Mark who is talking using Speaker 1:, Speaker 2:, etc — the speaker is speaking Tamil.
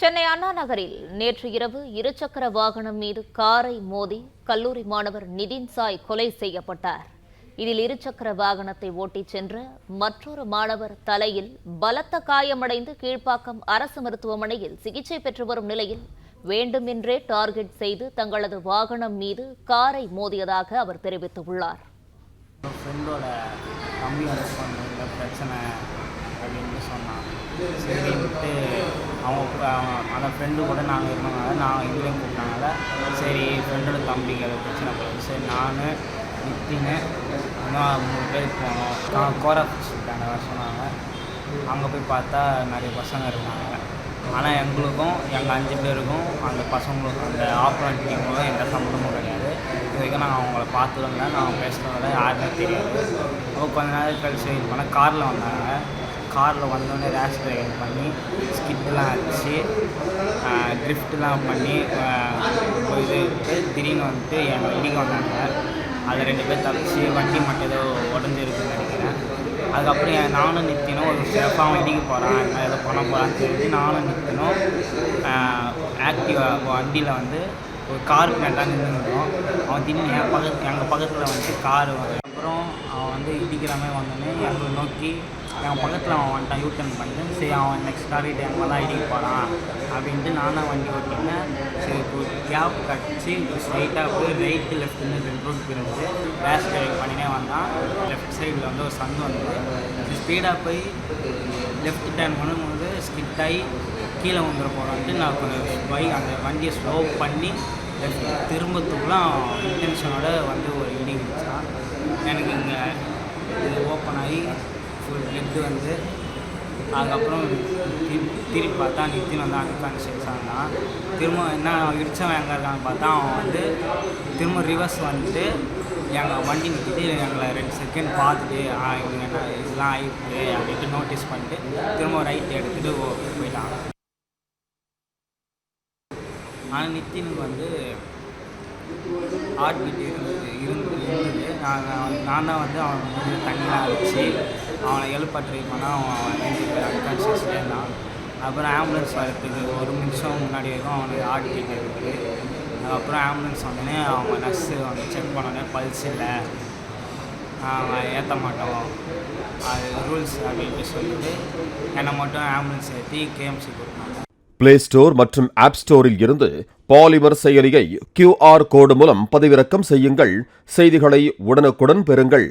Speaker 1: சென்னை அண்ணா நகரில் நேற்று இரவு இருசக்கர வாகனம் மீது காரை மோதி கல்லூரி மாணவர் நிதின் சாய் கொலை செய்யப்பட்டார். இதில் இருசக்கர வாகனத்தை ஓட்டிச் சென்ற மற்றொரு மாணவர் தலையில் பலத்த காயமடைந்து கீழ்ப்பாக்கம் அரசு மருத்துவமனையில் சிகிச்சை பெற்று வரும் நிலையில் வேண்டுமென்றே டார்கெட் செய்து தங்களது வாகனம் மீது காரை மோதியதாக அவர் தெரிவித்துள்ளார்.
Speaker 2: அப்படின்னு சொன்னான். சரின்ட்டு அந்த ஃப்ரெண்டு கூட நாங்கள் இருந்தனால நான் எங்களையும் கூப்பிட்டாங்கல்ல. சரி ஃப்ரெண்டோட தம்பிக்கு அது பிரச்சனை போகுது. சரி நான் நித்தின்னு இன்னும் 3 பேர் போனோம். நான் கோராஃபிட்டாங்க சொன்னாங்க. அங்கே போய் பார்த்தா நிறைய பசங்க இருந்தாங்க. ஆனால் எங்களுக்கும் எங்கள் 5 பேருக்கும் அந்த பசங்களுக்கும் அந்த ஆப்போனன்ட் டீமுக்கும் எந்த சம்மந்தமும் கிடையாது. இது வரைக்கும் நாங்கள் அவங்கள பார்த்ததும் இல்லை, நாங்கள் பேசுகிறதில்ல, யாருமே தெரியாது. அவங்க கொஞ்ச நேரம் கழிச்சு இது பண்ணால் காரில் வந்தாங்க. காரில் வந்தோடனே ரேஷ் ட்ரைவிங் பண்ணி ஸ்கிட்லாம் அடிச்சு ட்ரிஃப்ட்லாம் பண்ணி இது திடீர்னு வந்துட்டு என் வண்டிக்கு வந்தாங்க. அதில் 2 பேர் தப்பிச்சு வண்டி மட்டும் ஏதோ உடஞ்சிருக்குன்னு நினைக்கிறேன். அதுக்கப்புறம் நானும் நித்தினும் ஒரு சேஃபாக வண்டிக்கு போகிறான், இந்த மாதிரி ஏதோ பண்ண போகிறான்னு தெரிஞ்சு நானும் நித்தினும் ஆக்டிவா வண்டியில் வந்து ஒரு காருக்கு மேலே நின்றுருந்தோம். அவன் திடீர்னு எங்கள் பக்கத்தில் வந்துட்டு காரு அப்புறம் அவன் வந்து இடிக்கிற மாதிரி வந்தோடனே எங்களை நோக்கி என் பக்கத்தில் அவன் வந்துட்டான். யூட்டர்ன் பண்ணிட்டு சரி அவன் நெக்ஸ்ட் டார்கெட் எங்கே தான் இடிக்க போகிறான் அப்படின்ட்டு நானும் வண்டி ஓட்டினேன். சரி ஒரு கேப் கடிச்சு ஸ்ட்ரைட்டாக போய் ரைட்டு லெஃப்ட்டுன்னு 2 ரோடு பிரிஞ்சு ரேஷ் ட்ரைவிங் பண்ணினே வந்தான். லெஃப்ட் சைடில் வந்து ஒரு சந்து வந்து ஸ்பீடாக போய் லெஃப்ட் டர்ன் பண்ணும்போது ஸ்கிட்டாகி கீழே வந்துட போகிறான்ட்டு நான் கொஞ்சம் அந்த வண்டியை ஸ்லோ பண்ணி திரும்பத்துக்குலாம் இன்டென்ஷனோட வந்து ஒரு இடி வச்சான். எனக்கு இங்கே இது ஓப்பன் ஆகி ஃபுல் லெட்டு வந்து அதுக்கப்புறம் திருப்பி பார்த்தா நித்தின் வந்து அன்கான்ஷியஸாக இருந்தான். திரும்ப என்ன இடித்தவன் எங்கே இருக்கான்னு பார்த்தா அவன் வந்து திரும்ப ரிவர்ஸ் வந்துட்டு எங்கள் வண்டி நிறுத்திட்டு எங்களை 2 செகண்ட் பார்த்துட்டு இவங்க என்ன இதெல்லாம் ஆகிடுது அப்படின்ட்டு நோட்டீஸ் பண்ணிட்டு திரும்ப ரைட் எடுத்துகிட்டு போயிட்டான். ஆனால் நித்தினுக்கு வந்து ஹார்ட் பீட் இருந்தது. நான் தான் வந்து அவன் வந்து தண்ணியெலாம் வச்சு அவனை எழுப்ப ட்ரை பண்ணால் அவன் அன்கான்ஷியஸ்லேயே இருந்தான். அப்புறம் ஆம்புலன்ஸ் வரத்துக்கு 1 நிமிஷம் முன்னாடி வரைக்கும் அவனுக்கு ஹார்ட் பீட் இருக்குது. அதுக்கப்புறம் ஆம்புலன்ஸ் வந்தோடனே அவங்க நர்ஸு வந்து செக் பண்ணோடனே பல்ஸ் இல்லை, அவன் ஏற்ற மாட்டோம், அது ரூல்ஸ் அப்படின்ட்டு சொல்லிட்டு என்னை மட்டும் ஆம்புலன்ஸ் ஏற்றி கேஎம்சி கொடுத்தாங்க.
Speaker 3: பிளே ஸ்டோர் மற்றும் ஆப் ஸ்டோரில் இருந்து பாலிமர் செயலியை QR கோடு மூலம் பதிவிறக்கம் செய்யுங்கள். செய்திகளை உடனுக்குடன் பெறுங்கள்.